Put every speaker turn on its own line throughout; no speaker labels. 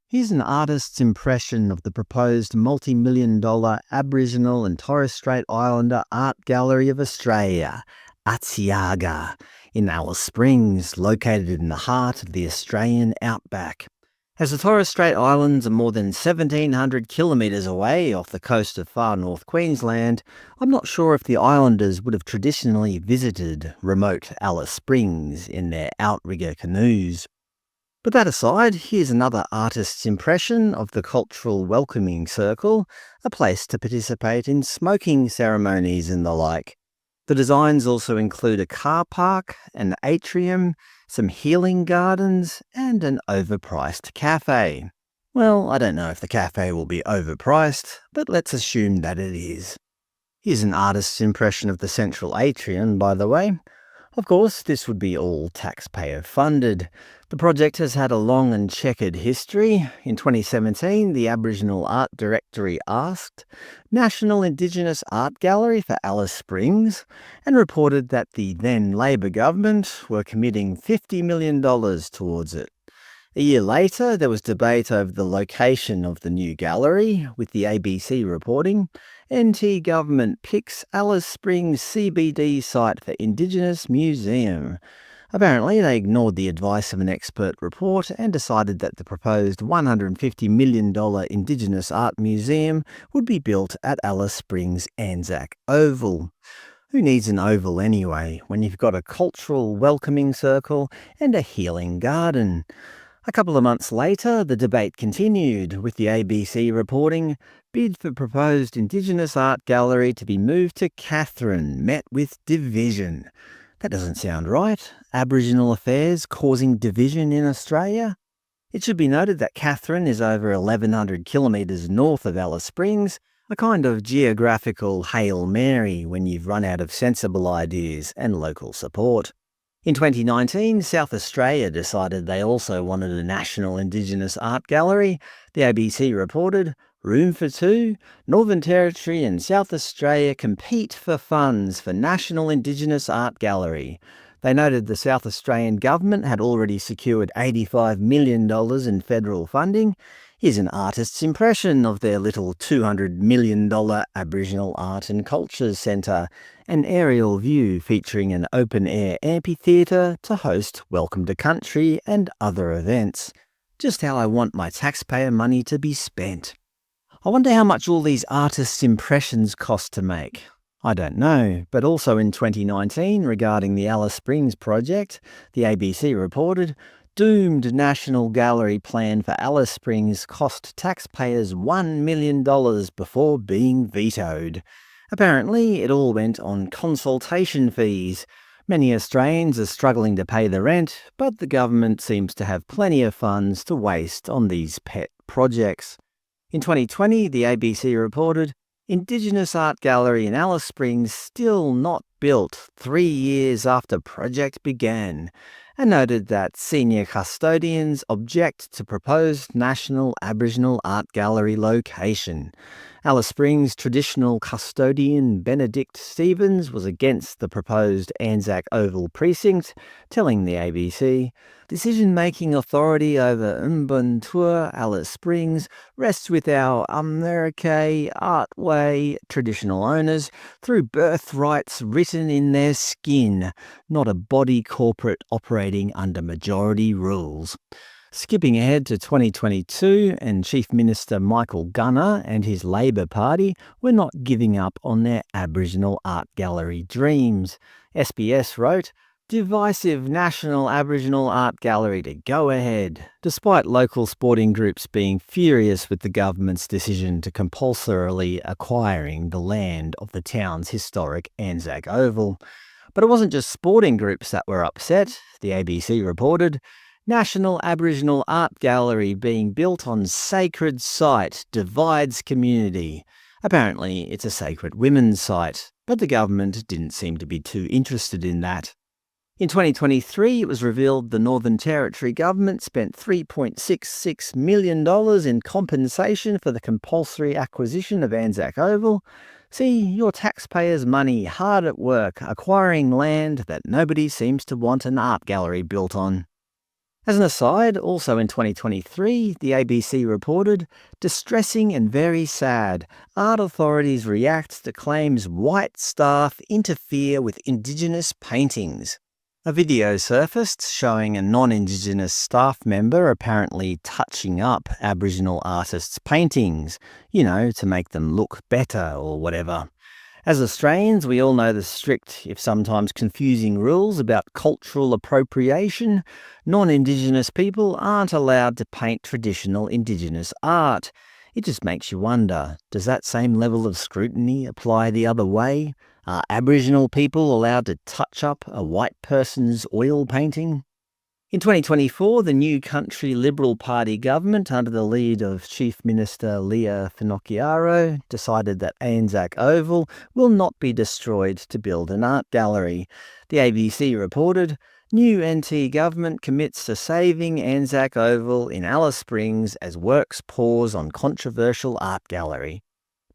Here's an artist's impression of the proposed multi-million-dollar Aboriginal and Torres Strait Islander Art Gallery of Australia, ATSIAGA, in Alice Springs, located in the heart of the Australian outback. As the Torres Strait Islands are more than 1,700 kilometres away off the coast of far north Queensland, I'm not sure if the islanders would have traditionally visited remote Alice Springs in their outrigger canoes. But that aside, here's another artist's impression of the cultural welcoming circle, a place to participate in smoking ceremonies and the like. The designs also include a car park, an atrium, some healing gardens, and an overpriced cafe. Well, I don't know if the cafe will be overpriced, but let's assume that it is. Here's an artist's impression of the central atrium, by the way. Of course, this would be all taxpayer funded. The project has had a long and checkered history. In 2017, the Aboriginal Art Directory asked National Indigenous Art Gallery for Alice Springs and reported that the then Labor government were committing $50 million towards it. A year later, there was debate over the location of the new gallery, with the ABC reporting NT government picks Alice Springs CBD site for Indigenous Museum. Apparently, they ignored the advice of an expert report and decided that the proposed $150 million Indigenous Art Museum would be built at Alice Springs Anzac Oval. Who needs an oval anyway, when you've got a cultural welcoming circle and a healing garden? A couple of months later, the debate continued, with the ABC reporting bid for proposed Indigenous Art Gallery to be moved to Katherine met with division. That doesn't sound right. Aboriginal affairs causing division in Australia? It should be noted that Katherine is over 1,100 kilometres north of Alice Springs, a kind of geographical Hail Mary when you've run out of sensible ideas and local support. In 2019, South Australia decided they also wanted a National Indigenous Art Gallery. The ABC reported, room for two, Northern Territory and South Australia compete for funds for National Indigenous Art Gallery. They noted the South Australian government had already secured $85 million in federal funding. Here's an artist's impression of their little $200 million Aboriginal Art and Culture Centre, an aerial view featuring an open-air amphitheatre to host Welcome to Country and other events. Just how I want my taxpayer money to be spent. I wonder how much all these artists' impressions cost to make. I don't know, but also in 2019, regarding the Alice Springs project, the ABC reported, doomed National Gallery plan for Alice Springs cost taxpayers $1 million before being vetoed. Apparently, it all went on consultation fees. Many Australians are struggling to pay the rent, but the government seems to have plenty of funds to waste on these pet projects. In 2020, the ABC reported, Indigenous Art Gallery in Alice Springs still not built 3 years after project began, and noted that senior custodians object to proposed National Aboriginal Art Gallery location. Alice Springs traditional custodian Benedict Stevens was against the proposed Anzac Oval precinct, telling the ABC, decision-making authority over Mbuntua, Alice Springs, rests with our Amerike Artway traditional owners through birthrights written in their skin, not a body corporate operating under majority rules. Skipping ahead to 2022, and Chief Minister Michael Gunner and his Labor Party were not giving up on their Aboriginal Art Gallery dreams. SBS wrote, divisive National Aboriginal Art Gallery to go ahead, despite local sporting groups being furious with the government's decision to compulsorily acquiring the land of the town's historic Anzac Oval. But it wasn't just sporting groups that were upset, the ABC reported. National Aboriginal Art Gallery being built on sacred site divides community. Apparently, it's a sacred women's site, but the government didn't seem to be too interested in that. In 2023, it was revealed the Northern Territory government spent $3.66 million in compensation for the compulsory acquisition of Anzac Oval. See, your taxpayers' money hard at work acquiring land that nobody seems to want an art gallery built on. As an aside, also in 2023, the ABC reported, distressing and very sad, art authorities react to claims white staff interfere with Indigenous paintings. A video surfaced showing a non-Indigenous staff member apparently touching up Aboriginal artists' paintings, to make them look better or whatever. As Australians, we all know the strict, if sometimes confusing, rules about cultural appropriation. Non-Indigenous people aren't allowed to paint traditional Indigenous art. It just makes you wonder, does that same level of scrutiny apply the other way? Are Aboriginal people allowed to touch up a white person's oil painting? In 2024, the new country Liberal Party government, under the lead of Chief Minister Leah Finocchiaro, decided that ANZAC Oval will not be destroyed to build an art gallery. The ABC reported, new NT government commits to saving ANZAC Oval in Alice Springs as works pause on controversial art gallery.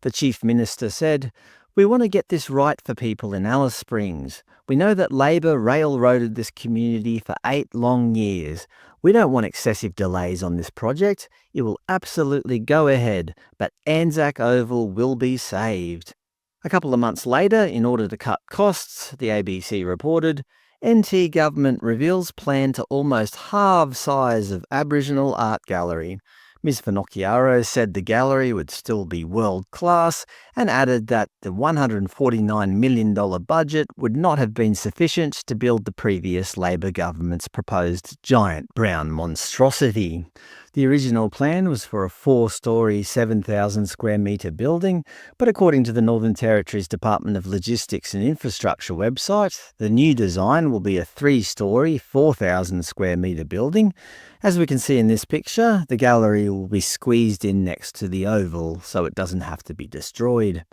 The Chief Minister said, "We want to get this right for people in Alice Springs. We know that Labor railroaded this community for 8 long years. We don't want excessive delays on this project. It will absolutely go ahead, but ANZAC Oval will be saved." A couple of months later, in order to cut costs, the ABC reported, NT government reveals plan to almost halve size of Aboriginal art gallery. Ms Finocchiaro said the gallery would still be world-class and added that the $149 million budget would not have been sufficient to build the previous Labor government's proposed giant brown monstrosity. The original plan was for a 4-storey, 7,000 square metre building, but according to the Northern Territory's Department of Logistics and Infrastructure website, the new design will be a 3-storey, 4,000 square metre building. As we can see in this picture, the gallery will be squeezed in next to the oval, so it doesn't have to be destroyed.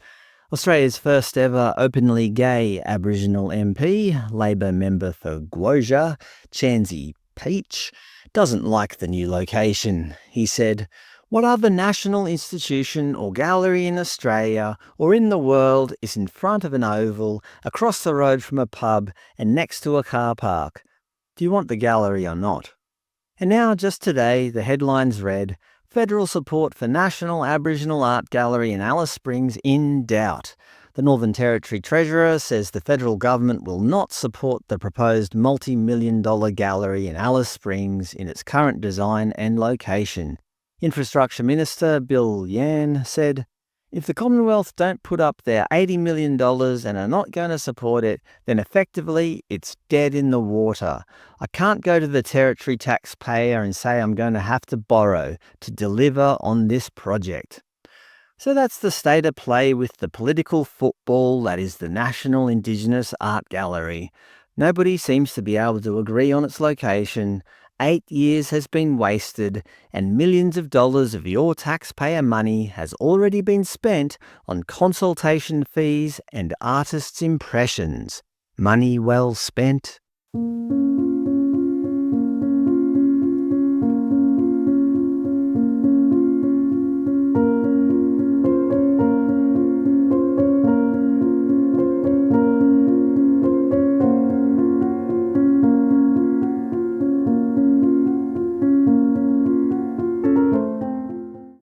Australia's first ever openly gay Aboriginal MP, Labor member for Gwoja, Chansey Peach, doesn't like the new location. He said, "What other national institution or gallery in Australia or in the world is in front of an oval, across the road from a pub and next to a car park? Do you want the gallery or not?" And now, just today, the headlines read, "Federal support for National Aboriginal Art Gallery in Alice Springs in doubt." The Northern Territory Treasurer says the federal government will not support the proposed multi-million-dollar gallery in Alice Springs in its current design and location. Infrastructure Minister Bill Yan said, "If the Commonwealth don't put up their $80 million and are not going to support it, then effectively it's dead in the water. I can't go to the Territory taxpayer and say I'm going to have to borrow to deliver on this project." So that's the state of play with the political football that is the National Indigenous Art Gallery. Nobody seems to be able to agree on its location. 8 years has been wasted, and millions of dollars of your taxpayer money has already been spent on consultation fees and artists' impressions. Money well spent.